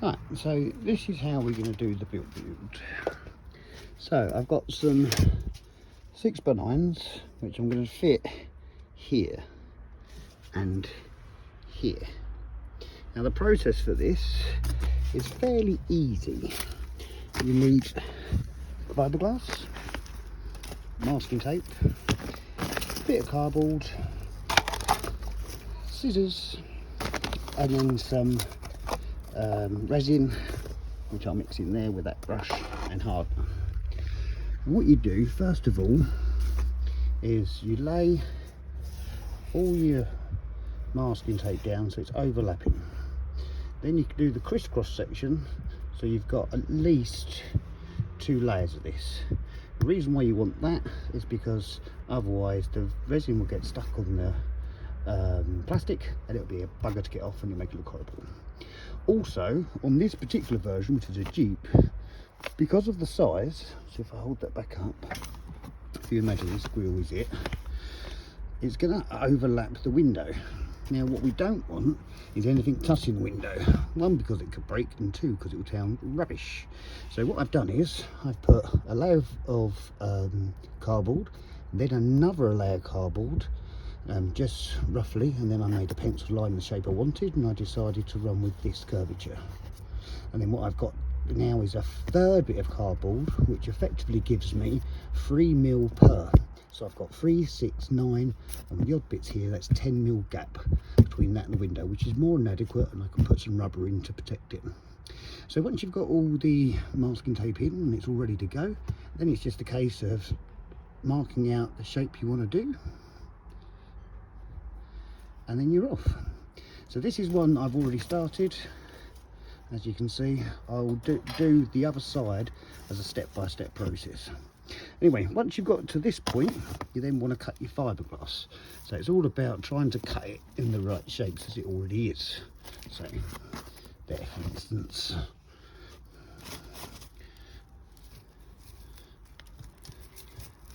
Right, so this is how we're going to do the build. So I've got some 6x9s which I'm going to fit here and here. Now the process for this is fairly easy. You need fiberglass, masking tape, a bit of cardboard, scissors, and then some resin, which I'll mix in there with that brush, and hardener. And what you do first of all is you lay all your masking tape down so it's overlapping. Then you can do the crisscross section, so you've got at least 2 layers of this. The reason why you want that is because otherwise the resin will get stuck on the plastic and it'll be a bugger to get off and you'll make it look horrible. Also, on this particular version, which is a Jeep, because of the size, so if I hold that back up, if you imagine this wheel is it, it's going to overlap the window. Now what we don't want is anything touching the window. 1, because it could break, and 2, because it will sound rubbish. So what I've done is I've put a layer of cardboard, then another layer of cardboard, just roughly, and then I made a pencil line the shape I wanted, and I decided to run with this curvature. And then what I've got now is a 3rd bit of cardboard, which effectively gives me 3mm per. So I've got 3, 6, 9, and the odd bits here, that's 10mm gap between that and the window, which is more than adequate, and I can put some rubber in to protect it. So once you've got all the masking tape in and it's all ready to go, then it's just a case of marking out the shape you want to do, and then you're off. So this is one I've already started. As you can see, I'll do the other side as a step-by-step process. Anyway, once you've got to this point, you then want to cut your fiberglass. So it's all about trying to cut it in the right shapes as it already is. So there, for instance.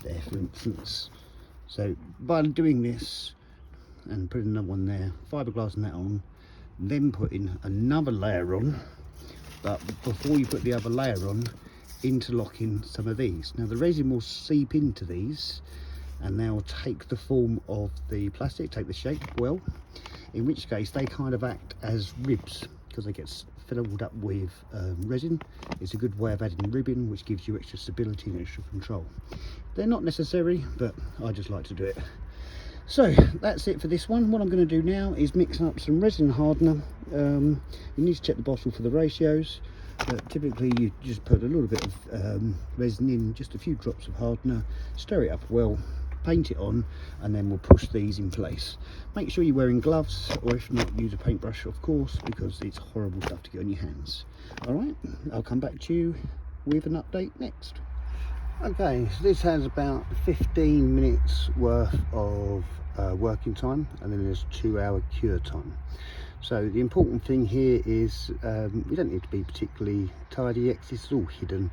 There, for instance. So by doing this and putting another one there, fiberglass and that on, then putting another layer on, but before you put the other layer on, interlocking some of these. Now the resin will seep into these and they'll take the form of the plastic, take the shape well, in which case they kind of act as ribs because they get filled up with resin. It's a good way of adding ribbing, which gives you extra stability and extra control. They're not necessary, but I just like to do it. So that's it for this one. What I'm going to do now is mix up some resin hardener. You need to check the bottle for the ratios, but typically you just put a little bit of resin in, just a few drops of hardener, stir it up well, paint it on, and then we'll push these in place. Make sure you're wearing gloves, or if not, use a paintbrush, of course, because it's horrible stuff to get on your hands. All right, I'll come back to you with an update next. Okay, so this has about 15 minutes worth of working time, and then there's 2-hour cure time. So the important thing here is we don't need to be particularly tidy yet, this is all hidden,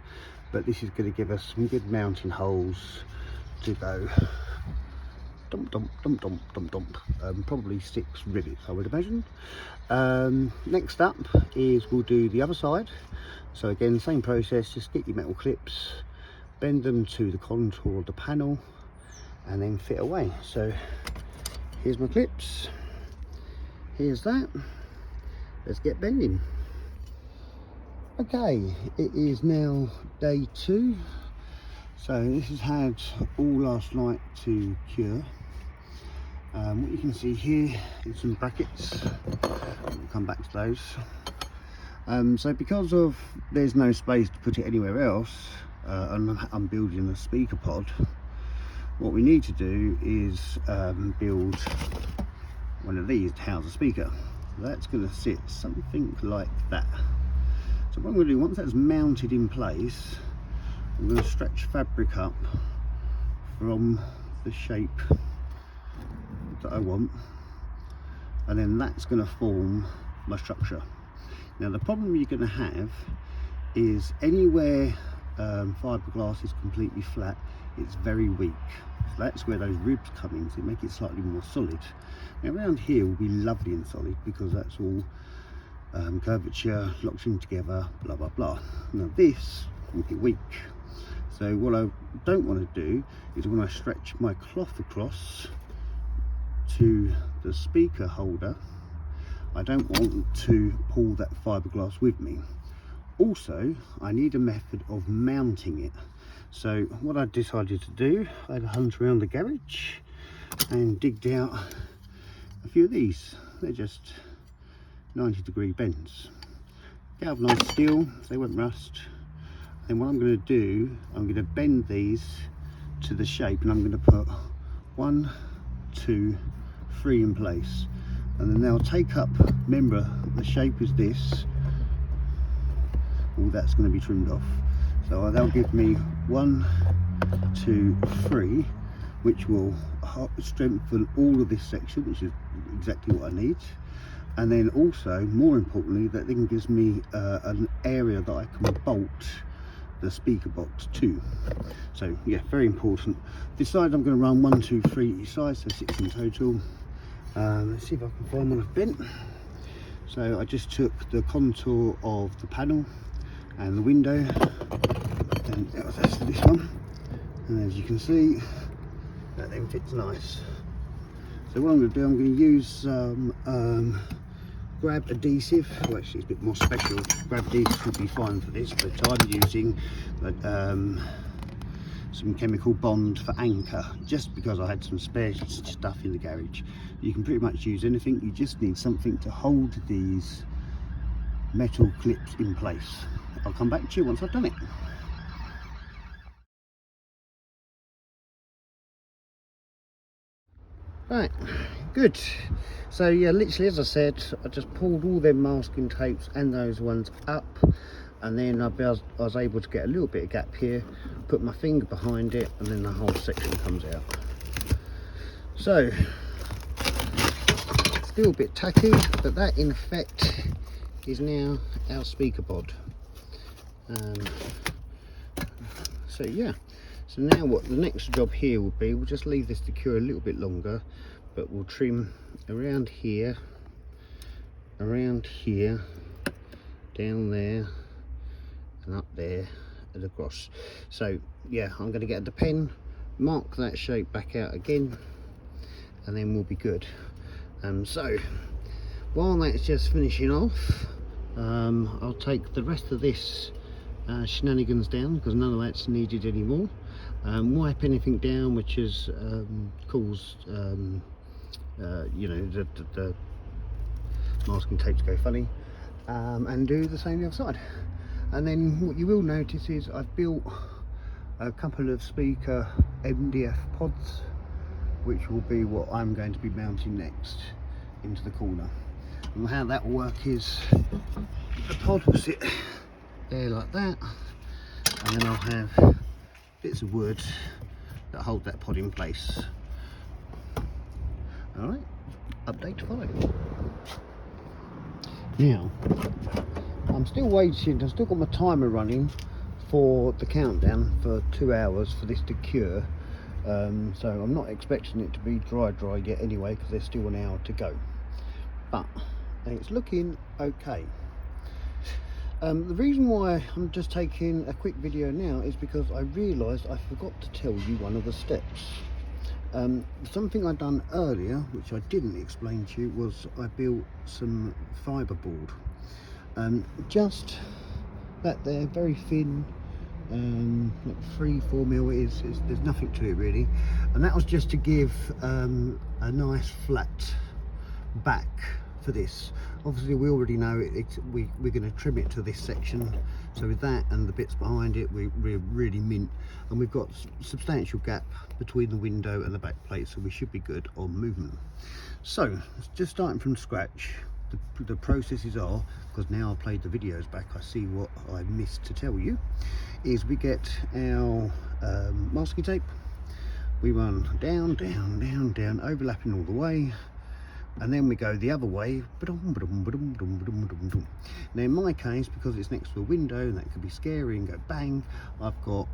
but this is going to give us some good mounting holes to go dump dump dump dump dump dump, probably 6 rivets I would imagine. Next up is we'll do the other side. So again, same process, just get your metal clips, bend them to the contour of the panel, and then fit away. So here's my clips, here's that, let's get bending. Okay, it is now day 2. So this has had all last night to cure. What you can see here is some brackets. We'll come back to those. So because of there's no space to put it anywhere else, and I'm building a speaker pod, what we need to do is build one of these to house a speaker. That's going to sit something like that. So what I'm going to do, once that's mounted in place, I'm going to stretch fabric up from the shape that I want, and then that's going to form my structure. Now the problem you're going to have is anywhere fiberglass is completely flat, it's very weak. So that's where those ribs come in to make it slightly more solid. Now around here will be lovely and solid because that's all curvature, locked in together, blah blah blah. Now this will be weak, so what I don't want to do is when I stretch my cloth across to the speaker holder, I don't want to pull that fiberglass with me. Also, I need a method of mounting it. So what I decided to do, I had a hunt around the garage and digged out a few of these. They're just 90-degree bends, galvanized steel, so they won't rust. And what I'm going to do, I'm going to bend these to the shape, and I'm going to put 1, 2, 3 in place, and then they'll take up, remember the shape is this, all that's going to be trimmed off, so they'll give me 1, 2, 3, which will strengthen all of this section, which is exactly what I need. And then also, more importantly, that then gives me an area that I can bolt the speaker box to. So yeah, very important. This side I'm going to run 1, 2, 3 each side, so 6 in total. Let's see if I can find one I've bent. So I just took the contour of the panel and the window, and that's this one. And as you can see, that then fits nice. So what I'm going to do, I'm going to use some grab adhesive. Well, actually it's a bit more special. Grab adhesive would be fine for this, but I'm using some chemical bond for anchor, just because I had some spare stuff in the garage. You can pretty much use anything, you just need something to hold these metal clips in place. I'll come back to you once I've done it. Right, good. So yeah, literally as I said, I just pulled all them masking tapes and those ones up, and then I was able to get a little bit of gap here, put my finger behind it, and then the whole section comes out. So still a bit tacky, but that in effect is now our speaker pod. So yeah, so now what the next job here will be, we'll just leave this to cure a little bit longer, but we'll trim around here, down there, and up there and across. So yeah, I'm going to get the pen, mark that shape back out again, and then we'll be good. So while that's just finishing off, I'll take the rest of this shenanigans down, because none of that's needed anymore. Wipe anything down which has caused you know, the masking tape to go funny, and do the same the other side. And then what you will notice is I've built a couple of speaker MDF pods, which will be what I'm going to be mounting next into the corner. And how that will work is the pod will sit there like that, and then I'll have bits of wood that hold that pod in place. Alright, update to follow. Now, I'm still waiting, I've still got my timer running for the countdown for 2 hours for this to cure. So I'm not expecting it to be dry yet anyway, because there's still an hour to go. But it's looking okay. The reason why I'm just taking a quick video now is because I realised I forgot to tell you one of the steps. Something I'd done earlier, which I didn't explain to you, was I built some fiberboard. Just that they're very thin, like 3-4 mil is, there's nothing to it really, and that was just to give a nice flat back for this. Obviously we already know we're going to trim it to this section, so with that and the bits behind it we're really mint, and we've got substantial gap between the window and the back plate, so we should be good on movement. So just starting from scratch, the processes are, because now I've played the videos back, I see what I missed to tell you, is we get our masking tape, we run down, overlapping all the way, and then we go the other way. Now in my case, because it's next to a window and that could be scary and go bang, I've got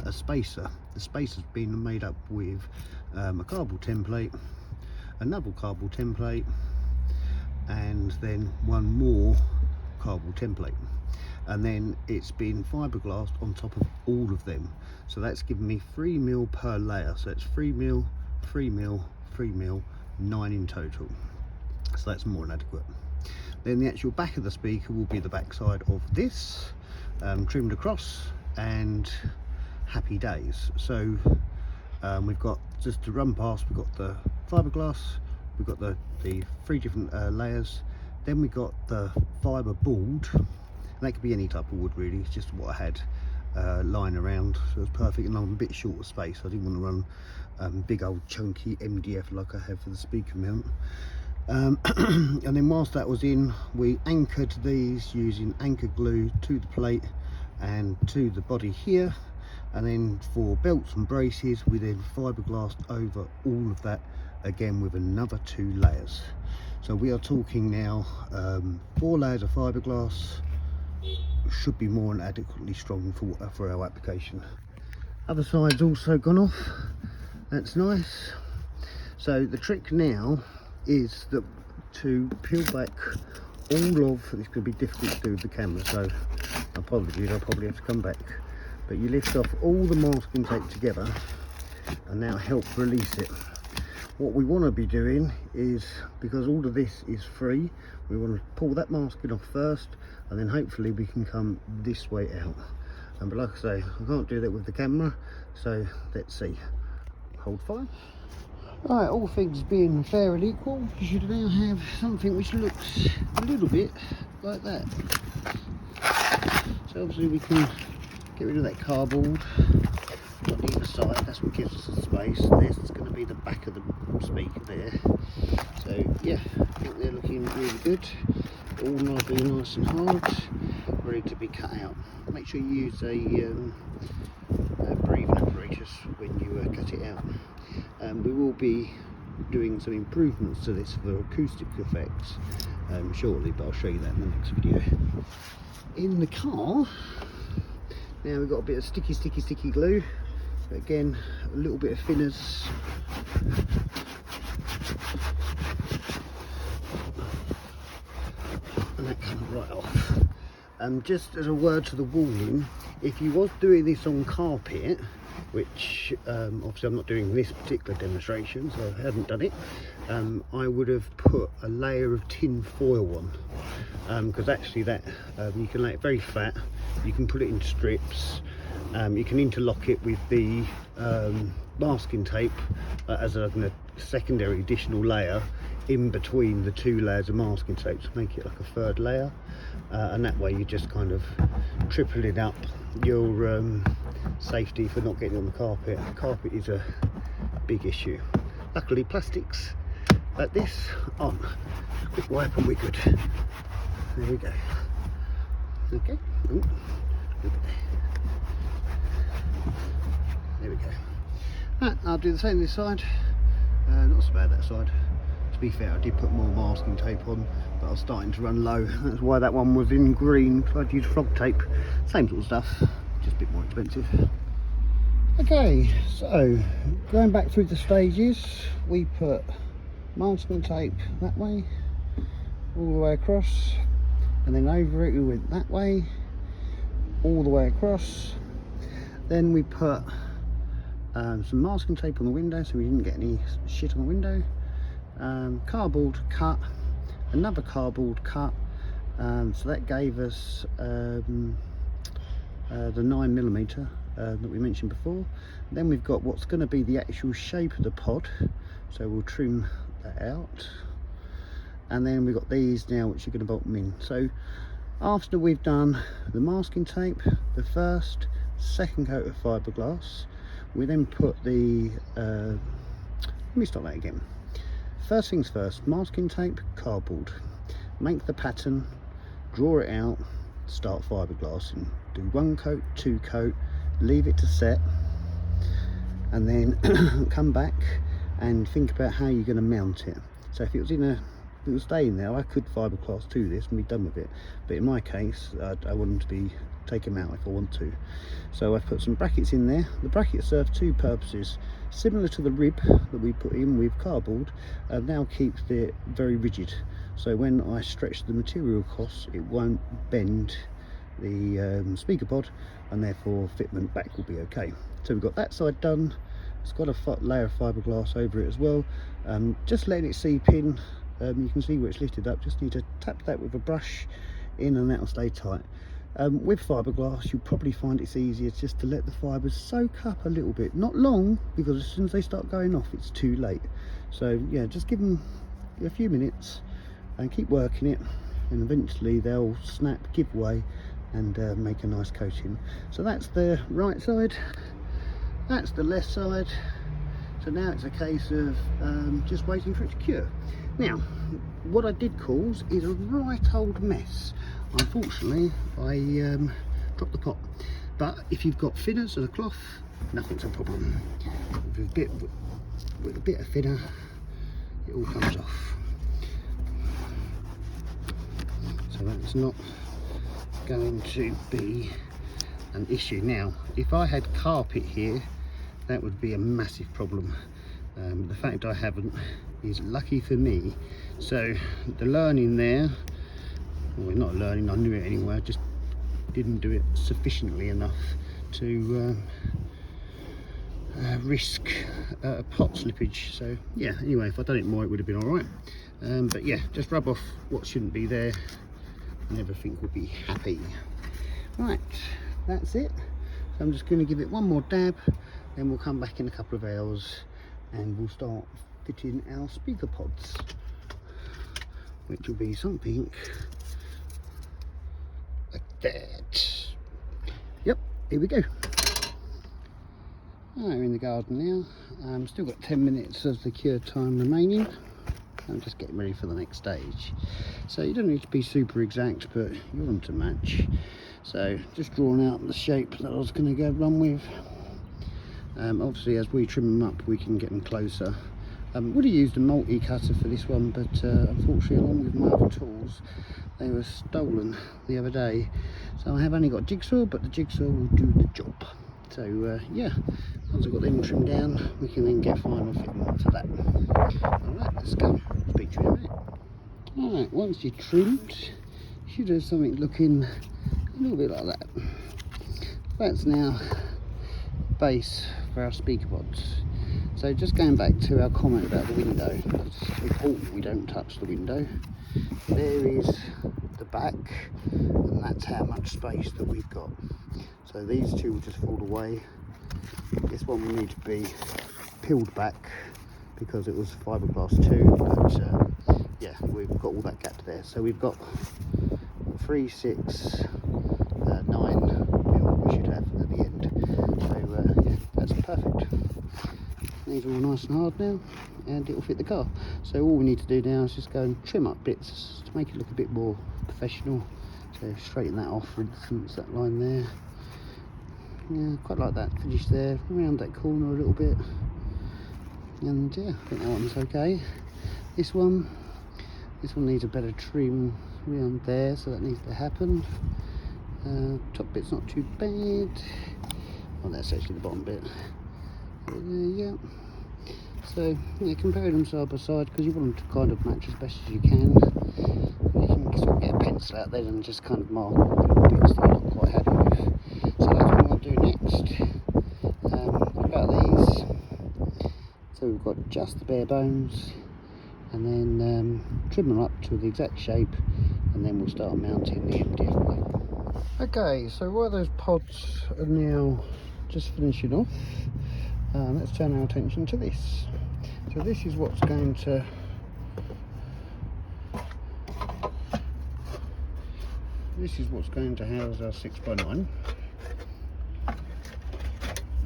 a spacer. The spacer's been made up with a cardboard template, another cardboard template, and then one more cardboard template, and then it's been fiberglass on top of all of them. So that's given me 3mm per layer, so it's 3mm, 3mm, 3mm, 9 in total. So that's more than adequate. Then the actual back of the speaker will be the back side of this, trimmed across, and happy days. So we've got, just to run past, we've got the fiberglass, we've got the 3 different layers, then we got the fiber board, and that could be any type of wood really, it's just what I had lying around, so it was perfect. And I'm a bit short of space, I didn't want to run big old chunky MDF like I have for the speaker mount. And then whilst that was in, we anchored these using anchor glue to the plate and to the body here, and then for belts and braces we then fiberglassed over all of that again with another 2 layers. So we are talking now 4 layers of fiberglass, should be more than adequately strong for our application. Other side's also gone off, that's nice. So the trick now is that to peel back all of, it's going to be difficult to do with the camera, so apologies, I'll probably have to come back, but you lift off all the masking tape together and now help release it. What we want to be doing is, because all of this is free, we want to pull that masking off first, and then hopefully we can come this way out. But like I say, I can't do that with the camera, so let's see. Hold fire. Right, all things being fair and equal, you should now have something which looks a little bit like that. So obviously we can get rid of that cardboard on either side, that's what gives us the space. This is going to be the back of the speaker there. So yeah, I think they're looking really good. All nice and hard, ready to be cut out. Make sure you use a breathing apparatus when you cut it out. We will be doing some improvements to this for acoustic effects shortly, but I'll show you that in the next video. In the car, now we've got a bit of sticky glue. But again, a little bit of thinners. And that comes right off. Just as a word to the warning, if you was doing this on carpet, which obviously I'm not doing this particular demonstration, so I haven't done it, I would have put a layer of tin foil on, because actually that you can lay it very flat, you can put it in strips, you can interlock it with the masking tape as a secondary additional layer in between the 2 layers of masking tape to make it like a 3rd layer, and that way you just kind of tripling up your safety for not getting on the carpet. Carpet is a big issue. Luckily plastics like this on. Quick wipe and we're good. There we go. Okay. Ooh. There we go. Right, I'll do the same this side. Not so bad that side. To be fair, I did put more masking tape on, but I was starting to run low. That's why that one was in green. Tried to use frog tape. Same sort of stuff, just a bit more expensive. Okay, so going back through the stages, we put masking tape that way, all the way across, and then over it we went that way, all the way across. Then we put some masking tape on the window so we didn't get any shit on the window. Cardboard cut, another cardboard cut, so that gave us the 9mm that we mentioned before. Then we've got what's going to be the actual shape of the pod, so we'll trim that out. And then we've got these now which are going to bolt them in. So after we've done the masking tape, the first, second coat of fiberglass, we then put the let me start that again. First things first, masking tape, cardboard, make the pattern, draw it out, start fiberglassing, do 1 coat, 2 coat, leave it to set, and then come back and think about how you're going to mount it. So if it was in a if it was staying there, I could fibreglass to this and be done with it, but in my case I want them to be taken out if I want to. So I've put some brackets in there. The brackets serve two purposes, similar to the rib that we put in with cardboard, and now keeps it very rigid, so when I stretch the material across it won't bend the speaker pod, and therefore fitment back will be okay. So we've got that side done. It's got a layer of fiberglass over it as well, just letting it seep in. You can see where it's lifted up. Just need to tap that with a brush in and that'll stay tight. With fiberglass you'll probably find it's easier just to let the fibers soak up a little bit, not long, because as soon as they start going off it's too late. So yeah, just give them a few minutes and keep working it, and eventually they'll snap, give way, and make a nice coating. So that's the right side, that's the left side. So now it's a case of just waiting for it to cure. Now what I did cause is a right old mess. Unfortunately I dropped the pot, but if you've got thinners and a cloth, nothing's a problem. With a bit of thinner it all comes off. So that's not going to be an issue. Now if I had carpet here that would be a massive problem. The fact I haven't is lucky for me. So the learning there, well not learning, I knew it anyway, I just didn't do it sufficiently enough to risk pot slippage. So yeah, anyway, if I'd done it more it would have been alright, but yeah, just rub off what shouldn't be there and everything will be happy. Right, that's it. So I'm just going to give it one more dab, then we'll come back in a couple of hours and we'll start fitting our speaker pods, which will be something like that. Yep, here we go. We're in the garden now. Still got 10 minutes of the cure time remaining. I'm just getting ready for the next stage. So you don't need to be super exact, but you want to match. So just drawing out the shape that I was going to go run with. Obviously as we trim them up we can get them closer. Would have used a multi-cutter for this one, but unfortunately along with my other tools they were stolen the other day. So I have only got jigsaw, but the jigsaw will do the job. So yeah, once I've got them trimmed down we can then get final fitment for that. Alright, let's go. Speak to you in a minute. Alright, once you're trimmed you should have something looking a little bit like that. That's now base for our speaker pods. So just going back to our comment about the window, it's important we don't touch the window. There is the back, and that's how much space that we've got. So these two will just fall away. This one will need to be peeled back because it was fiberglass too, but yeah, we've got all that gap there. So we've got 3, 6, 9 mil we should have at the end. So yeah, that's perfect. These are all nice and hard now, and it will fit the car. So all we need to do now is just go and trim up bits to make it look a bit more professional. So straighten that off, for instance, that line there. Yeah, quite like that finish there, around that corner a little bit. And yeah, I think that one's okay. This one needs a better trim around there, so that needs to happen. Top bit's not too bad. Well, that's actually the bottom bit. Yeah. So yeah, comparing them side by side because you want them to kind of match as best as you can. You can sort of get a pencil out there and just kind of mark all the little bits that you're not quite happy with. So that's what I'm going to do next. What about these? So we've got just the bare bones, and then trim them up to the exact shape, and then we'll start mounting the MDF. Okay, so while those pods are now just finishing off, let's turn our attention to this. So this is what's going to house our 6x9.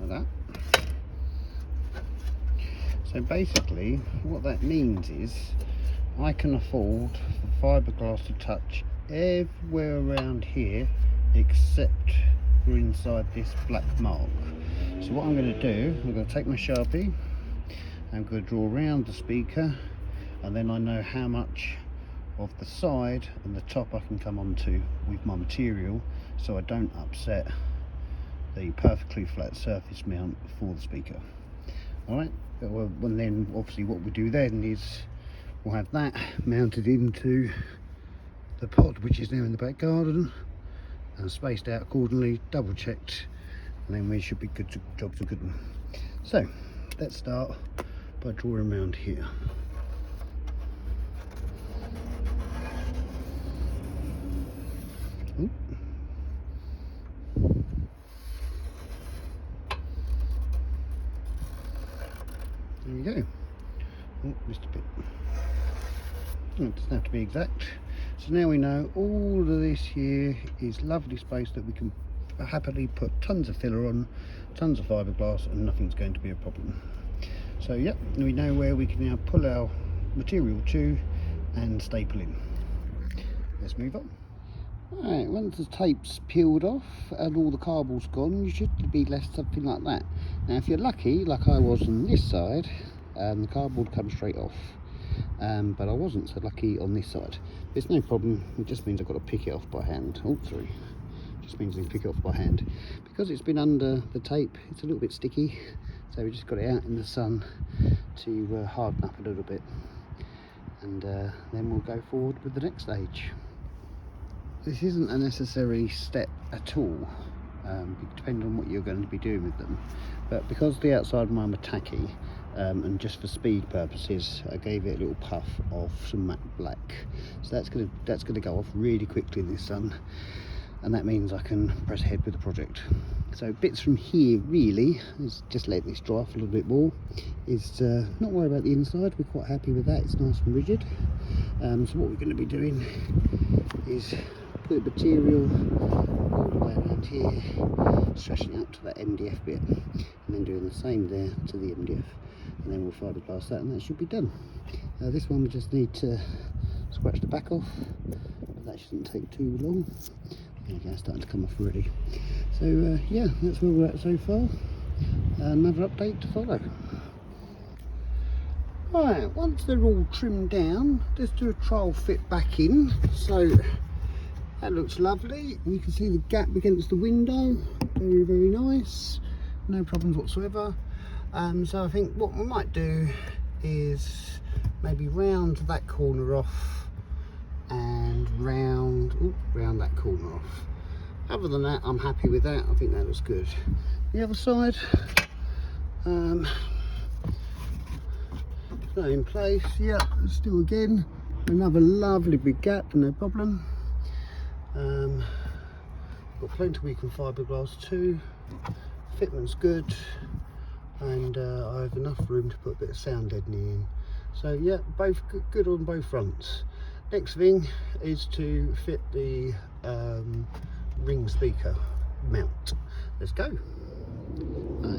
Like that. So basically what that means is I can afford for fiberglass to touch everywhere around here except for inside this black mark. So what I'm going to do, I'm going to take my Sharpie, I'm going to draw around the speaker, and then I know how much of the side and the top I can come onto with my material, so I don't upset the perfectly flat surface mount for the speaker. Alright, well, and then obviously what we do then is we'll have that mounted into the pod, which is now in the back garden, and spaced out accordingly, double checked, and then we should be good to jobs are good. So let's start by drawing around here. Ooh. There we go. Oh, missed a bit. It doesn't have to be exact. So now we know all of this here is lovely space that we can happily put tons of filler on, tons of fiberglass, and nothing's going to be a problem. So yep, we know where we can now pull our material to and staple in. Let's move on. Alright, once the tape's peeled off and all the cardboard's gone, you should be left something like that. Now if you're lucky, like I was on this side, the cardboard comes straight off. But I wasn't so lucky on this side. It's no problem, it just means I've got to pick it off by hand. Oh, sorry. Just means I can pick it off by hand. Because it's been under the tape, it's a little bit sticky, so we just got it out in the sun to harden up a little bit. And then we'll go forward with the next stage. This isn't a necessary step at all, depending on what you're going to be doing with them. But because the outside of mine were tacky, and just for speed purposes, I gave it a little puff of some matte black. So that's gonna go off really quickly in the sun, and that means I can press ahead with the project. So bits from here really is just let this dry off a little bit more. Is not worry about the inside. We're quite happy with that. It's nice and rigid. So what we're going to be doing is put material all the way around here, stretching out to that MDF bit, and then doing the same there to the MDF, and then we'll fiberglass that, and that should be done. This one we just need to scratch the back off, but that shouldn't take too long. There we go, it's starting to come off already. So yeah, that's where we're at so far. Another update to follow. Right, once they're all trimmed down, let's do a trial fit back in. So that looks lovely. You can see the gap against the window. Very, very nice. No problems whatsoever. So I think what we might do is maybe round that corner off and round that corner off. Other than that, I'm happy with that. I think that looks good. The other side, so in place. Yeah, let's do again. Another lovely big gap, no problem. Got plenty we can fiberglass too. Fitment's good, and I have enough room to put a bit of sound deadening in. So yeah, both good on both fronts. Next thing is to fit the ring speaker mount. Let's go.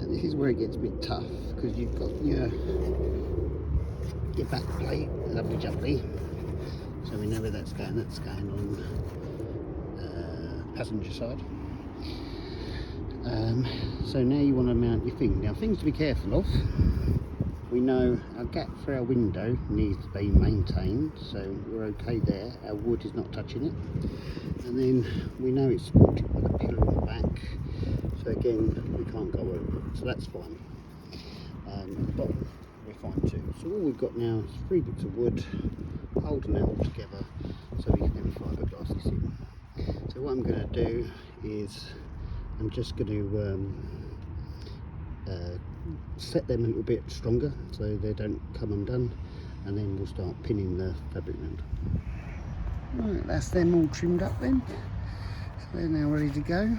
This is where it gets a bit tough, because you've got your back plate, lovely jubbly. So we know where that's going. That's going on passenger side. So now you want to mount your thing. Now, things to be careful of. We know our gap for our window needs to be maintained, so we're okay there. Our wood is not touching it. And then we know it's supported by the pillar on the back, so again, we can't go over it, so that's fine. At the bottom, we're fine too. So all we've got now is 3 bits of wood holding it all together, so we can then fiberglass this in. So what I'm going to do is I'm just going to set them a little bit stronger so they don't come undone, and then we'll start pinning the fabric round. Right, that's them all trimmed up then, so they're now ready to go.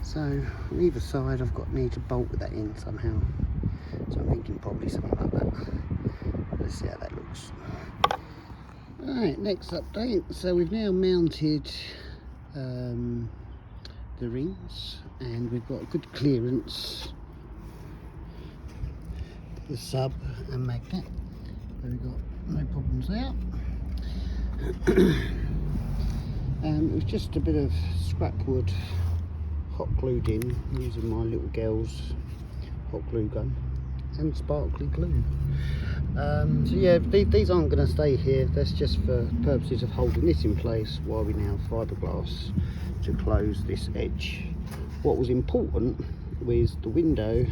So on either side I've need to bolt that in somehow, so I'm thinking probably something like that. Let's see how that looks. Right, next update. So we've now mounted the rings, and we've got good clearance, the sub and magnet, so we've got no problems there. It was just a bit of scrap wood hot glued in using my little girl's hot glue gun, and sparkly glue. So yeah, these aren't going to stay here. That's just for purposes of holding this in place while we now fiberglass to close this edge. What was important was the window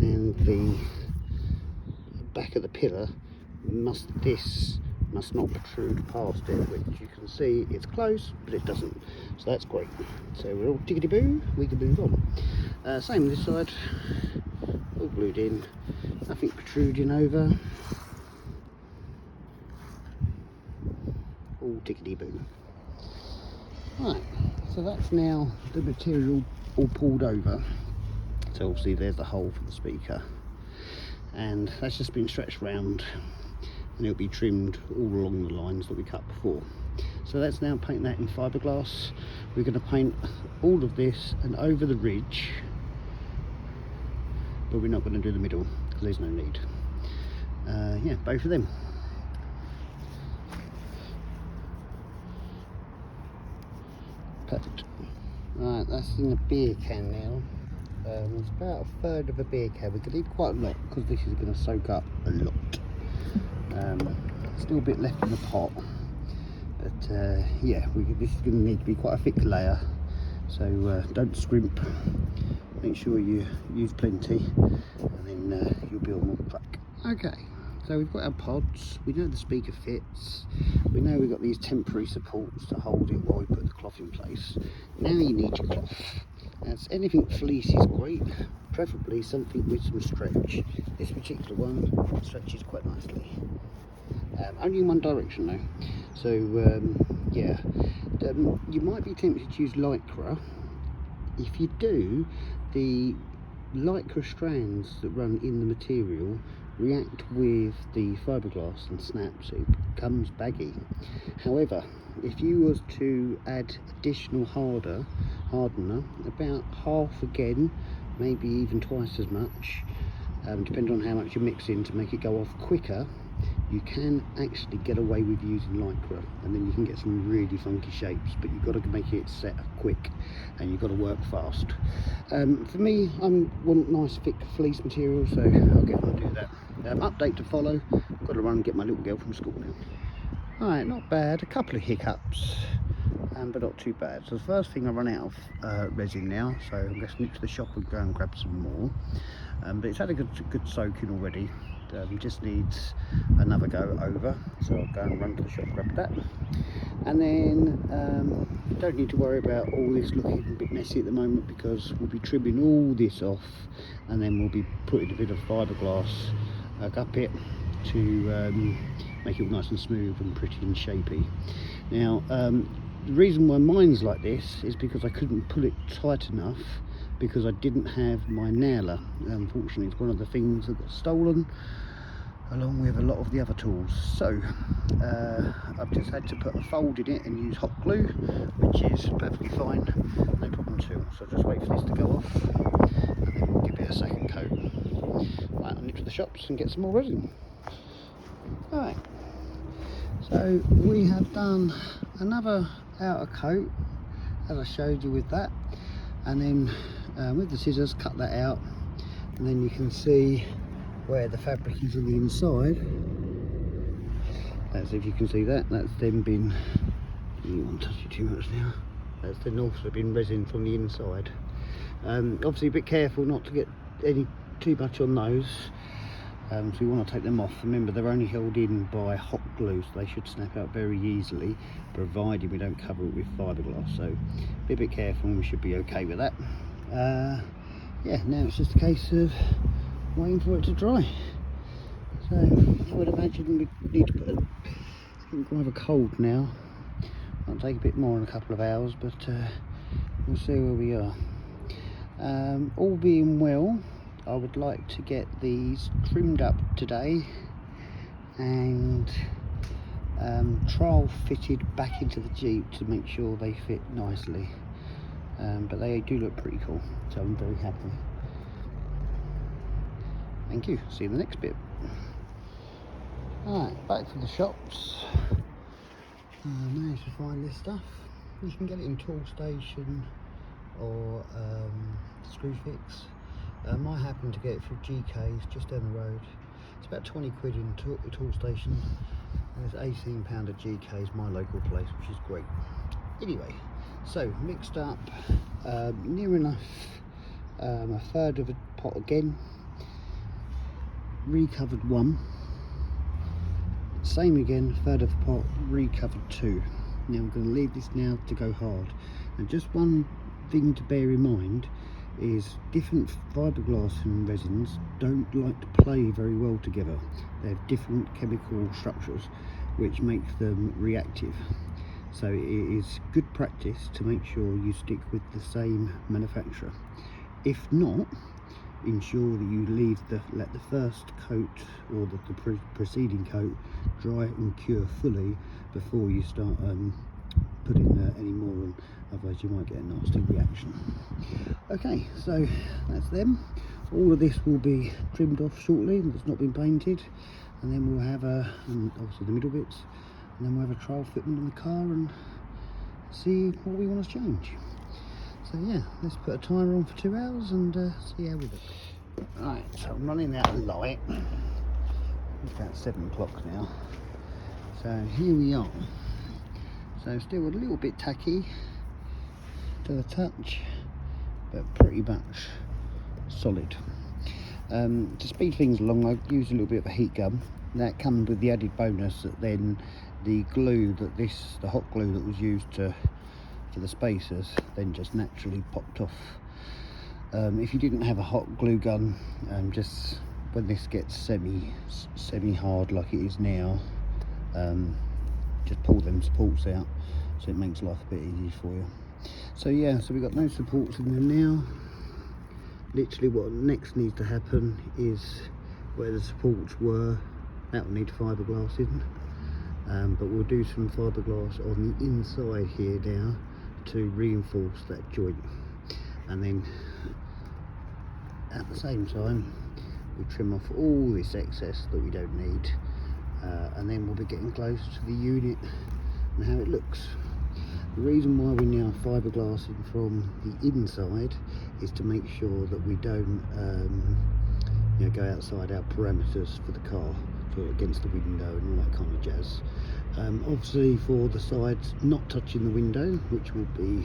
and the back of the pillar must not protrude past it, which you can see it's close, but it doesn't. So that's great. So we're all tickety boo, we can move on. Same this side, all glued in, nothing protruding over. All tickety boo. Right, so that's now the material all pulled over. So obviously there's the hole for the speaker, and that's just been stretched round, and it'll be trimmed all along the lines that we cut before. So let's now paint that in fiberglass. We're going to paint all of this and over the ridge, but we're not going to do the middle because there's no need. Yeah, both of them. Perfect. Right, that's in a beer can now. It's about a third of a beer can. We're going to need quite a lot because this is going to soak up a lot. Still a bit left in the pot, but yeah, this is going to need to be quite a thick layer. So don't scrimp. Make sure you use plenty, and then you'll be on track. Okay. So we've got our pods, we know the speaker fits, we know we've got these temporary supports to hold it while we put the cloth in place. Now you need your cloth. Anything fleece is great, preferably something with some stretch. This particular one stretches quite nicely. Only in one direction though. So yeah, you might be tempted to use lycra. If you do, the lycra strands that run in the material react with the fiberglass and snap, so it becomes baggy. However, if you was to add additional hardener, about half again, maybe even twice as much, depending on how much you're mixing to make it go off quicker, you can actually get away with using lycra, and then you can get some really funky shapes, but you've got to make it set quick and you've got to work fast. For me, I want nice thick fleece material, so I'll get on and do that. Update to follow. I've got to run and get my little girl from school now. Alright, not bad, a couple of hiccups, but not too bad. So the first thing, I run out of resin now, so I'm going to nip to the shop and go and grab some more. But it's had a good soaking already. Just needs another go over, so I'll go and run to the shop, grab that, and then don't need to worry about all this looking a bit messy at the moment, because we'll be trimming all this off, and then we'll be putting a bit of fiberglass up it to make it all nice and smooth and pretty and shapy. Now the reason why mine's like this is because I couldn't pull it tight enough, because I didn't have my nailer. Unfortunately, it's one of the things that got stolen, along with a lot of the other tools. So I've just had to put a fold in it and use hot glue, which is perfectly fine, no problem at all. So I'll just wait for this to go off, and then we'll give it a second coat. Right, I'll nip to the shops and get some more resin. Alright, so we have done another outer coat, as I showed you with that, and then with the scissors cut that out, and then you can see where the fabric is on the inside. That's, if you can see that, that's then been, you don't want to touch it too much now, that's then also been resin from the inside. Obviously a bit careful not to get too much on those, so we want to take them off. Remember, they're only held in by hot glue, so they should snap out very easily, provided we don't cover it with fiberglass. So be a bit careful and we should be okay with that. Yeah, now it's just a case of waiting for it to dry. So I would imagine we need to put it's rather cold now. Might take a bit more in a couple of hours, but we'll see where we are. All being well, I would like to get these trimmed up today and trial fitted back into the Jeep to make sure they fit nicely. But they do look pretty cool, so I'm very happy. Thank you, see you in the next bit. Alright, back to the shops. Managed to find this stuff. You can get it in Tool Station or Screwfix. I happened to get it through GK's just down the road. It's about 20 quid in the tool station. And it's £18 at GK's, my local place, which is great. Anyway, so mixed up, near enough a third of a pot again, recovered 1, same again, third of a pot, recovered 2. Now I'm going to leave this now to go hard. And just one thing to bear in mind is different fiberglass and resins don't like to play very well together. They have different chemical structures which makes them reactive. So it is good practice to make sure you stick with the same manufacturer. If not, ensure that you let the first coat or the preceding coat dry and cure fully before you start putting any more on, otherwise you might get a nasty reaction. Okay, so that's them. All of this will be trimmed off shortly, it's not been painted, and then we'll have obviously the middle bits, and then we'll have a trial fitment on the car and see what we want to change. So yeah, let's put a timer on for 2 hours and see how we look. Right, so I'm running out of light. It's about 7 o'clock now. So here we are. So still a little bit tacky to the touch, but pretty much solid. To speed things along, I used a little bit of a heat gun. That comes with the added bonus that then the glue the hot glue that was used for the spacers then just naturally popped off. If you didn't have a hot glue gun, just when this gets semi hard like it is now, just pull them supports out, so it makes life a bit easier for you. So yeah, so we've got no supports in there now. Literally what next needs to happen is where the supports were, that will need fiberglass in, but we'll do some fiberglass on the inside here now to reinforce that joint, and then at the same time we trim off all this excess that we don't need, and then we'll be getting close to the unit and how it looks. The reason why we're now fiberglassing from the inside is to make sure that we don't go outside our parameters for the car, so against the window and all that kind of jazz. Obviously for the sides not touching the window, which will be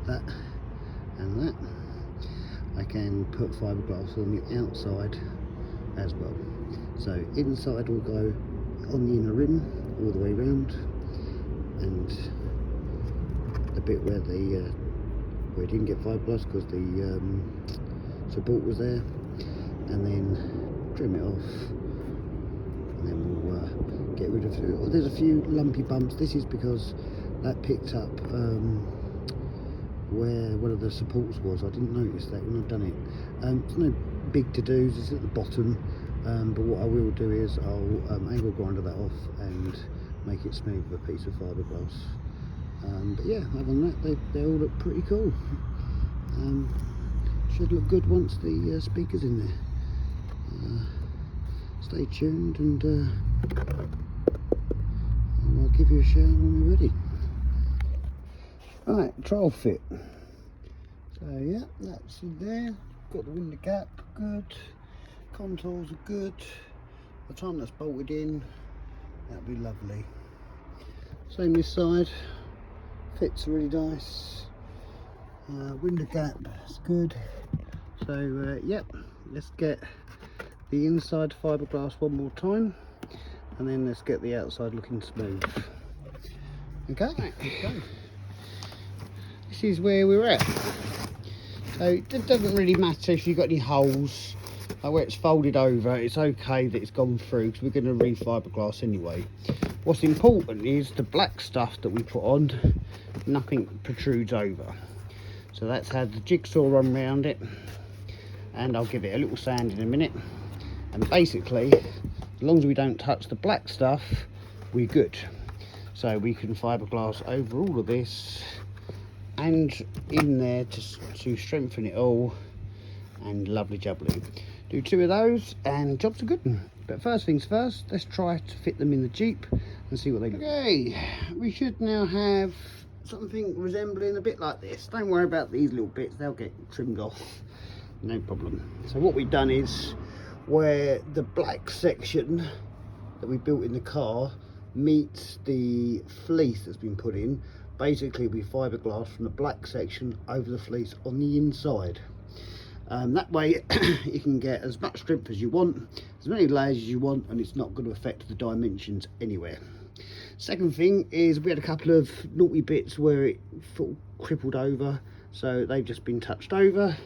that and that, I can put fiberglass on the outside as well. So inside will go on the inner rim all the way round, and the bit where it didn't get fiberglass because the support was there, and then trim it off, and then we'll get rid of it. Oh, there's a few lumpy bumps. This is because that picked up where one of the supports was. I didn't notice that when I've done it. It's no big to-dos, it's at the bottom, but what I will do is I'll angle grinder that off and make it smooth with a piece of fiberglass. But yeah, other than that, they all look pretty cool. Should look good once the speaker's in there. Stay tuned, and I'll give you a shout when we're ready. Right, trial fit. So yeah, that's in there. Got the window gap good, contours are good. By the time that's bolted in, that'll be lovely. Same this side, fits really nice. Window gap is good. So yep, let's get the inside fiberglass one more time, and then let's get the outside looking smooth. Okay, this is where we're at. So it doesn't really matter if you've got any holes, like where it's folded over, it's okay that it's gone through because we're going to re-fiberglass anyway. What's important is the black stuff that we put on, nothing protrudes over. So that's had the jigsaw run round it, and I'll give it a little sand in a minute. And basically, as long as we don't touch the black stuff, we're good. So we can fiberglass over all of this and in there to strengthen it all, and lovely jubbly. Do 2 of those and jobs are good. But first things first, let's try to fit them in the Jeep and see what they look like. Okay, we should now have something resembling a bit like this. Don't worry about these little bits, they'll get trimmed off, no problem. So what we've done is, where the black section that we built in the car meets the fleece that's been put in, basically we fiberglass from the black section over the fleece on the inside. That way you can get as much strength as you want, as many layers as you want, and it's not going to affect the dimensions anywhere. Second thing is, we had a couple of naughty bits where it sort of crippled over, so they've just been touched over.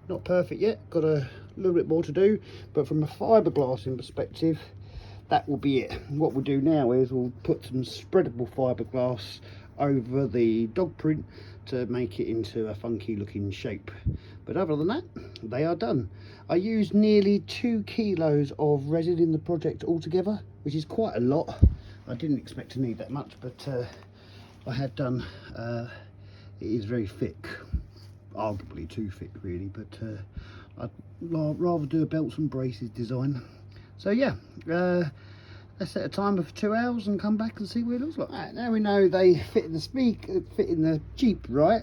Not perfect yet, got a little bit more to do, but from a fiberglassing perspective, that will be it. What we'll do now is we'll put some spreadable fiberglass over the dog print to make it into a funky looking shape. But other than that, they are done. I used nearly 2 kilos of resin in the project altogether, which is quite a lot. I didn't expect to need that much, but I had done. It is very thick, arguably too thick really, but I'd rather do a belts and braces design. So yeah, let's set a timer for 2 hours and come back and see what it looks like. Right, now we know they fit in the Jeep right.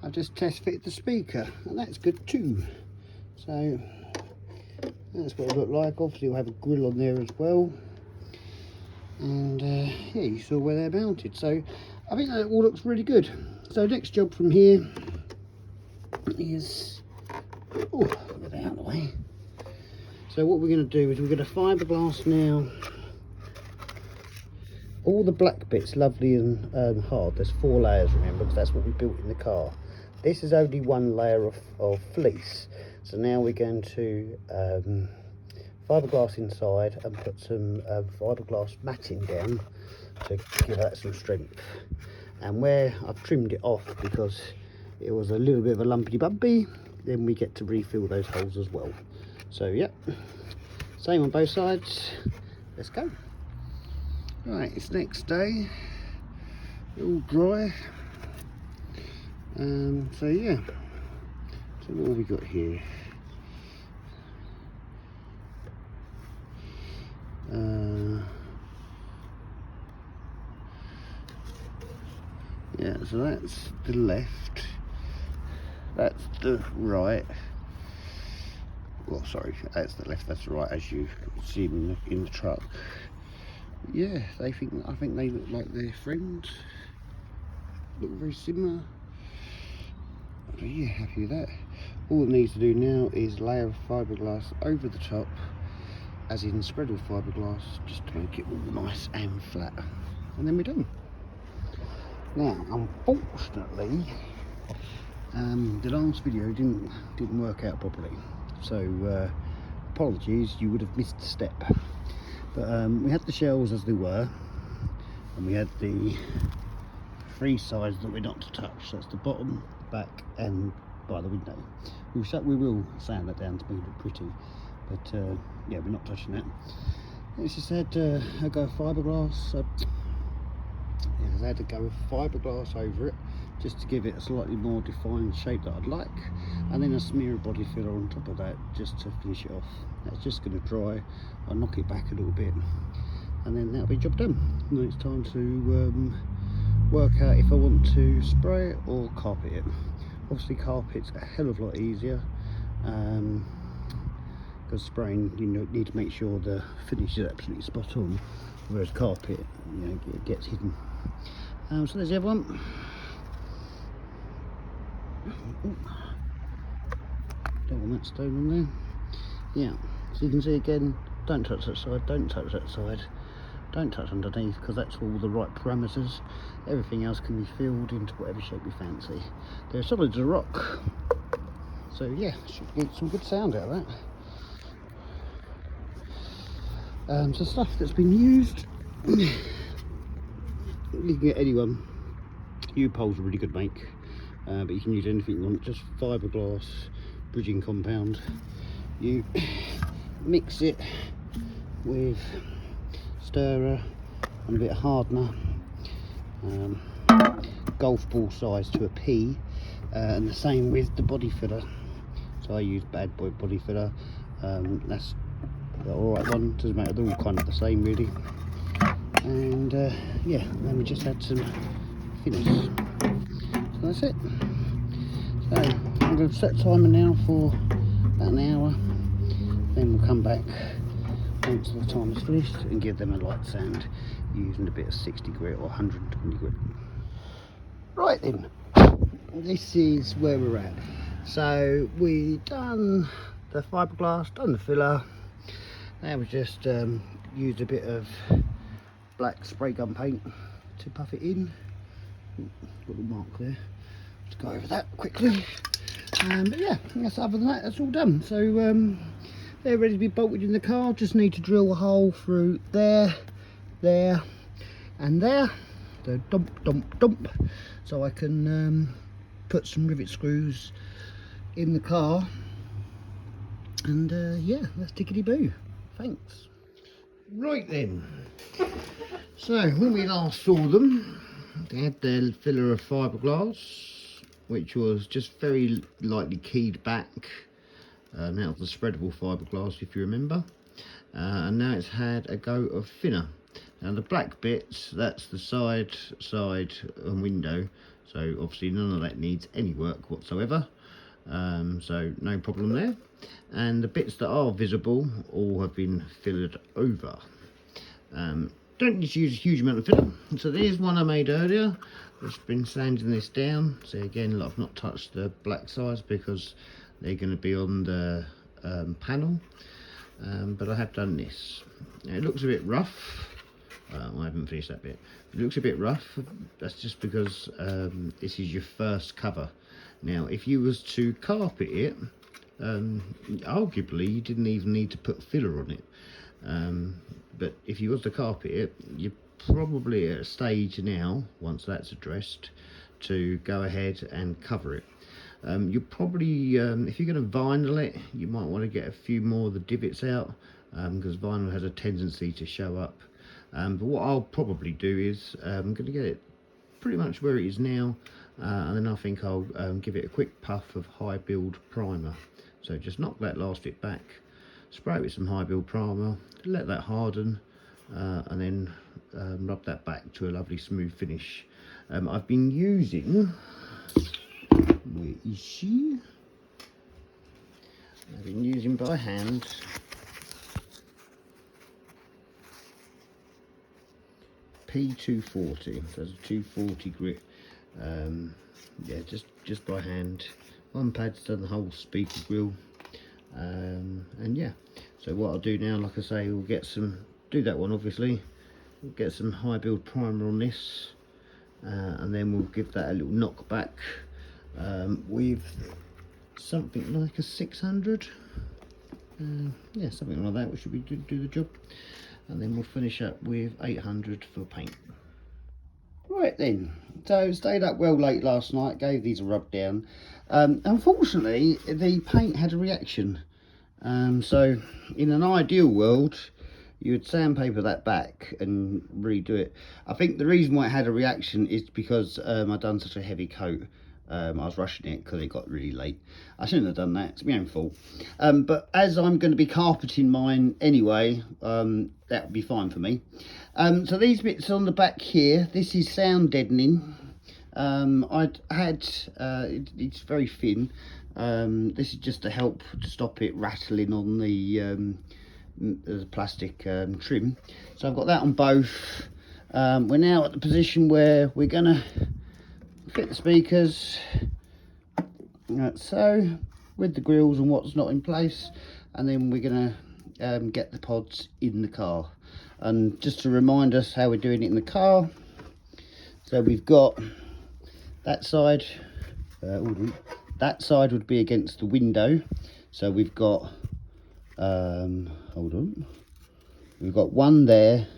I've just test fitted the speaker, and that's good too. So that's what it looked like. Obviously we'll have a grill on there as well, and yeah, you saw where they're mounted. So I think that all looks really good. So next job from here is, oh, get that out of the way. So what we're going to do is we're going to fiberglass now all the black bits, lovely and hard. There's 4 layers, remember, because that's what we built in the car. This is only 1 layer of fleece, so now we're going to fiberglass inside and put some fiberglass matting down to give that some strength. And where I've trimmed it off because it was a little bit of a lumpy bumpy, then we get to refill those holes as well. So yep, same on both sides. Let's go. Right, it's next day, all dry. So yeah, so what have we got here? Yeah, so that's the left, that's the right. Well, sorry, that's the left, that's the right, as you can see in the truck. Yeah, I think they look like they're friends. Look very similar. So yeah, happy with that. All it needs to do now is layer fiberglass over the top, as in spreadable fiberglass, just to make it all nice and flat, and then we're done. Now, unfortunately, the last video didn't work out properly, so apologies, you would have missed a step. But we had the shells as they were, and we had the 3 sides that we're not to touch. So that's the bottom, back, and by the window. We will sand that down to make it look pretty, but yeah, we're not touching that. It's just had I go fiberglass. I had to go with fiberglass over it, just to give it a slightly more defined shape that I'd like, and then a smear of body filler on top of that just to finish it off. That's just going to dry. I'll knock it back a little bit, and then that'll be job done. And then it's time to work out if I want to spray it or carpet it. Obviously carpet's a hell of a lot easier, because spraying, you need to make sure the finish is absolutely spot on, whereas carpet, you know, it gets hidden. So there's the other one. Don't want that stone on there. Yeah, so you can see again, don't touch that side, don't touch that side, don't touch underneath, because that's all the right parameters. Everything else can be filled into whatever shape you fancy. They're solid as a rock, so yeah, should get some good sound out of that. So stuff that's been used, you can get anyone. U-pole's a really good make, but you can use anything you want. Just fiberglass bridging compound. You mix it with stirrer and a bit of hardener, golf ball size to a pea, and the same with the body filler. So I use Bad Boy body filler. That's the alright one, doesn't matter, they're all kind of the same really. And yeah, then we just add some finish. So that's it. So I'm going to set timer now for about an hour, then we'll come back once the timer's finished and give them a light sand using a bit of 60 grit or 120 grit. Right then, this is where we're at. So we done the fiberglass, done the filler. Now we just used a bit of black spray gun paint to puff it in. Got the mark there. Let's go over that quickly. But yeah, I guess other than that, that's all done. So they're ready to be bolted in the car. Just need to drill a hole through there, there, and there. So dump, dump, dump. So I can put some rivet screws in the car. And yeah, that's tickety boo. Thanks. Right then. So when we last saw them, they had their filler of fiberglass, which was just very lightly keyed back. Now it's the spreadable fiberglass, if you remember. And now it's had a go of thinner. Now the black bits, that's the side and window. So obviously none of that needs any work whatsoever. So no problem there. And the bits that are visible all have been fillered over. Don't need to use a huge amount of filler. So there's one I made earlier. Just been sanding this down. So again, I've not touched the black sides because they're going to be on the panel. But I have done this. Now, it looks a bit rough. I haven't finished that bit. It looks a bit rough. That's just because this is your first cover. Now, if you was to carpet it, arguably you didn't even need to put filler on it. But if you was to carpet it, you're probably at a stage now, once that's addressed, to go ahead and cover it. You're probably, if you're going to vinyl it, you might want to get a few more of the divots out, because vinyl has a tendency to show up. But what I'll probably do is I'm going to get it pretty much where it is now, and then I think I'll give it a quick puff of high build primer. So just knock that last bit back, spray it with some high build primer, let that harden, and then rub that back to a lovely smooth finish. I've been using, where is she? I've been using by hand P240, so it's a 240 grit. Yeah, just by hand. One pad's done the whole speaker grill, and yeah. So what I'll do now, like I say, we'll get some, do that one obviously, we'll get some high build primer on this, and then we'll give that a little knock back with something like a 600, yeah, something like that, which should be do the job. And then we'll finish up with 800 for paint. Right then, so stayed up well late last night, gave these a rub down. Unfortunately, the paint had a reaction. So in an ideal world, you would sandpaper that back and redo it. I think the reason why it had a reaction is because I'd done such a heavy coat. I was rushing it because it got really late. I shouldn't have done that, it's my own fault. But as I'm going to be carpeting mine anyway, that would be fine for me. So these bits on the back here, this is sound deadening. I'd had, it's very thin. This is just to help to stop it rattling on the plastic trim. So I've got that on both. We're now at the position where we're going to fit the speakers, like so, with the grills and what's not in place, and then we're going to get the pods in the car. And just to remind us how we're doing it in the car, so we've got that side, that side would be against the window, so we've got hold on, we've got one there,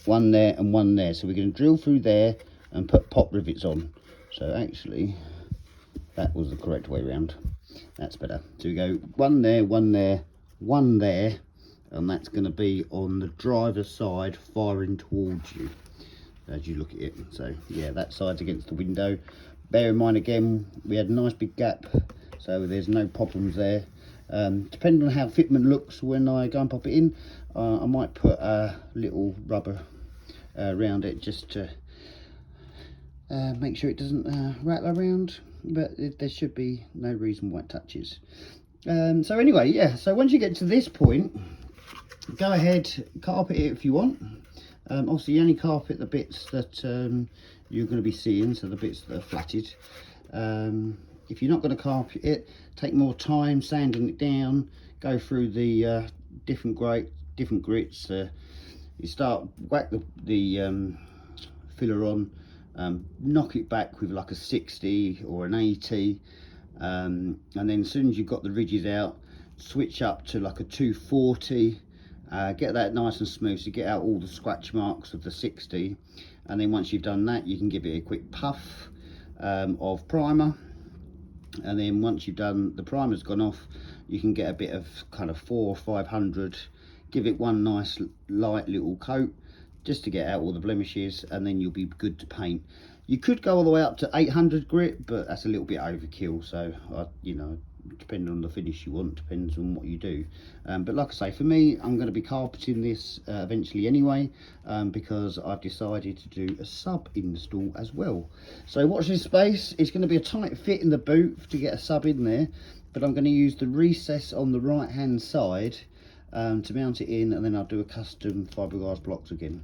and one there, so we're going to drill through there and put pop rivets on. So actually that was the correct way around, that's better. So we go one there, one there, one there, and that's going to be on the driver's side firing towards you as you look at it. So yeah, that side's against the window. Bear in mind again, we had a nice big gap, so there's no problems there. Depending on how fitment looks when I go and pop it in, I might put a little rubber around it just to Make sure it doesn't rattle around, but there should be no reason why it touches. So anyway, yeah, so once you get to this point, go ahead, carpet it if you want. Obviously you only carpet the bits that you're going to be seeing, so the bits that are flatted. If you're not going to carpet it, take more time sanding it down, go through the different grits. You start, whack the filler on, knock it back with like a 60 or an 80, and then as soon as you've got the ridges out, switch up to like a 240. Get that nice and smooth, so get out all the scratch marks of the 60, and then once you've done that, you can give it a quick puff of primer, and then once you've done, the primer's gone off, you can get a bit of kind of 400 or 500, give it one nice light little coat just to get out all the blemishes, and then you'll be good to paint. You could go all the way up to 800 grit, but that's a little bit overkill, so you know, depending on the finish you want, depends on what you do. But like I say, for me, I'm going to be carpeting this eventually anyway, because I've decided to do a sub install as well. So watch this space. It's going to be a tight fit in the boot to get a sub in there, but I'm going to use the recess on the right hand side to mount it in, and then I'll do a custom fiberglass blocks again.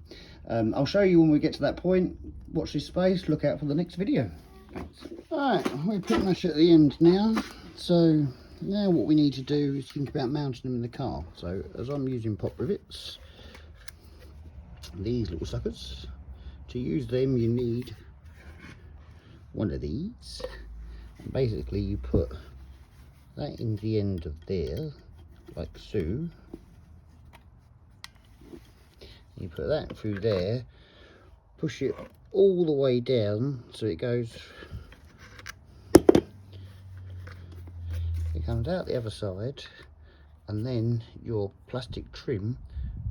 I'll show you when we get to that point. Watch this space, look out for the next video. Thanks. Alright, we're pretty much at the end now. So now what we need to do is think about mounting them in the car. So as I'm using pop rivets, these little suckers, to use them you need one of these, and basically you put that in the end of there like so. You put that through there, push it all the way down so it goes, it comes out the other side, and then your plastic trim,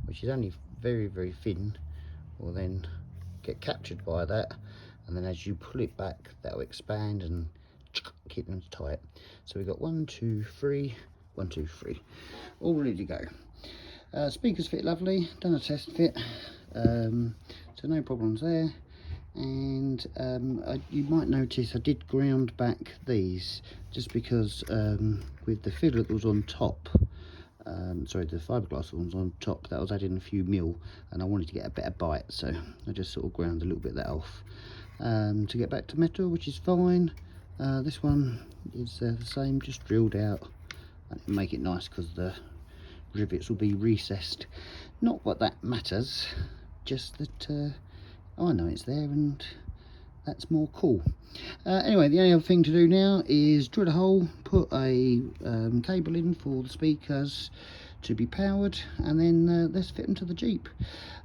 which is only very thin, will then get captured by that, and then as you pull it back, that will expand and keep them tight. So we've got 1 2 3 1 2 3 all ready to go. Speakers fit lovely, done a test fit, so no problems there. And you might notice I did ground back these just because with the filler that was on top, sorry, the fiberglass ones on top, that was adding a few mil, and I wanted to get a better bite, so I just sort of ground a little bit of that off to get back to metal, which is fine. This one is the same, just drilled out, and it'll make it nice because the rivets will be recessed. Not what that matters, just that I know it's there, and that's more cool. Anyway, the only other thing to do now is drill a hole, put a cable in for the speakers to be powered, and then let's fit them to the Jeep.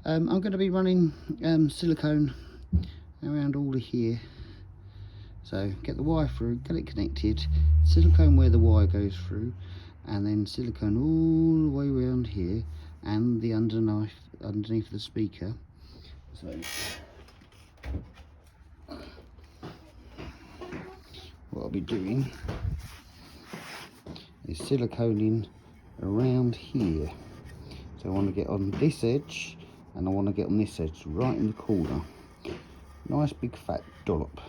I'm going to be running silicone around all of here. So get the wire through, get it connected, silicone where the wire goes through, and then silicone all the way around here and the underneath the speaker. So what I'll be doing is siliconing around here. So I want to get on this edge, and I want to get on this edge right in the corner. Nice big fat dollop.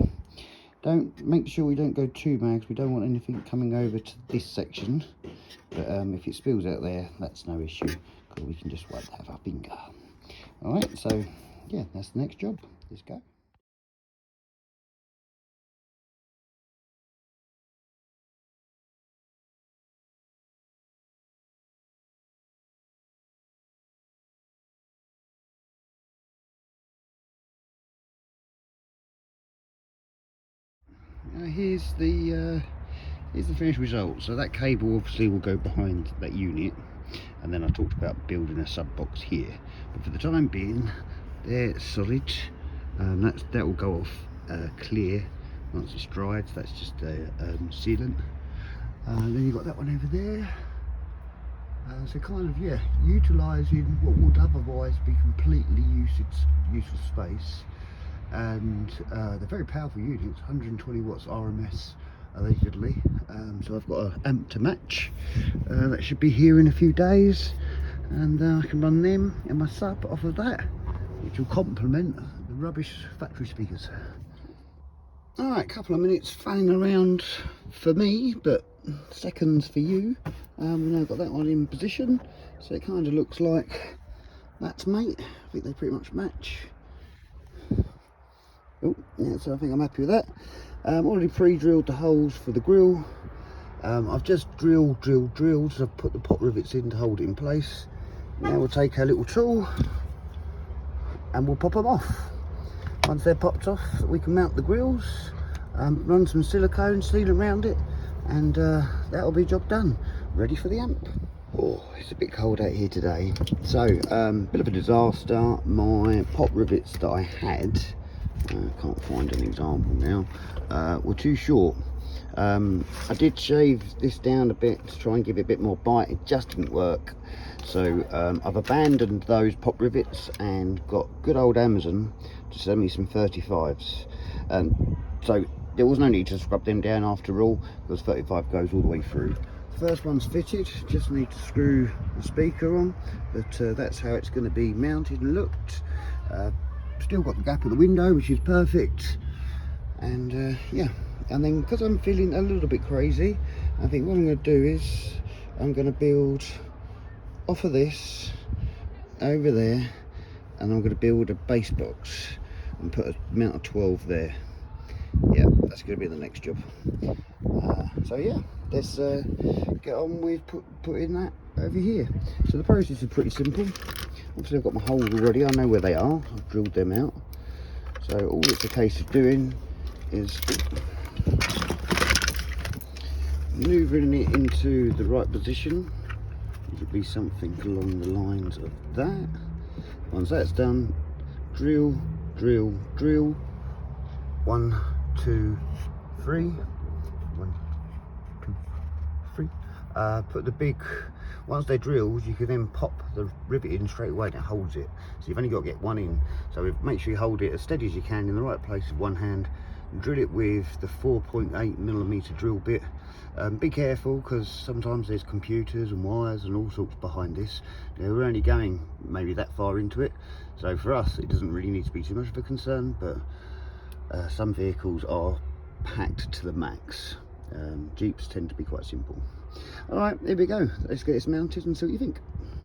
Make sure we don't go too mad, we don't want anything coming over to this section, but if it spills out there, that's no issue, because we can just wipe that with our finger. Alright, so yeah, that's the next job. Let's go. Now here's the finished result. So that cable obviously will go behind that unit, and then I talked about building a sub box here, but for the time being they're solid. That will go off clear once it's dried, so that's just a sealant. Then you've got that one over there. So kind of, yeah, utilising what would otherwise be completely useless space. And they're very powerful units, 120 watts RMS allegedly. So I've got an amp to match. That should be here in a few days, and I can run them and my sub off of that, which will complement the rubbish factory speakers. Alright, a couple of minutes fanning around for me, but seconds for you. We've now got that one in position, so it kind of looks like that's mate. I think they pretty much match. Oh, yeah, so I think I'm happy with that. Already pre-drilled the holes for the grill. I've just drilled, so I've put the pot rivets in to hold it in place. Now we'll take our little tool and we'll pop them off. Once they're popped off, we can mount the grills, run some silicone sealant around it, and that'll be job done. Ready for the amp. Oh, it's a bit cold out here today. So, bit of a disaster. My pot rivets that I had, can't find an example now, were too short. I did shave this down a bit to try and give it a bit more bite. It just didn't work. So I've abandoned those pop rivets and got good old Amazon to send me some 35s. So there was no need to scrub them down after all, because 35 goes all the way through. First one's fitted, just need to screw the speaker on, but that's how it's going to be mounted and looked. Still got the gap of the window, which is perfect. And yeah, and then because I'm feeling a little bit crazy, I think what I'm going to do is I'm going to build off of this over there, and I'm going to build a base box and put a mount of 12 there. Yeah, that's going to be the next job. So yeah, let's get on with putting that over here. So the process is pretty simple. Obviously I've got my holes already, I know where they are, I've drilled them out. So all it's a case of doing is maneuvering it into the right position. It would be something along the lines of that. Once that's done, drill, drill, drill. 1, 2, 3. 1, 2, 3. Put the big, once they're drilled, you can then pop the rivet in straight away and it holds it. So you've only got to get one in. So make sure you hold it as steady as you can in the right place with one hand. Drill it with the 4.8mm drill bit. Be careful, because sometimes there's computers and wires and all sorts behind this. You know, we're only going maybe that far into it, so for us it doesn't really need to be too much of a concern, but some vehicles are packed to the max. Jeeps tend to be quite simple. Alright, here we go. Let's get this mounted and see what you think.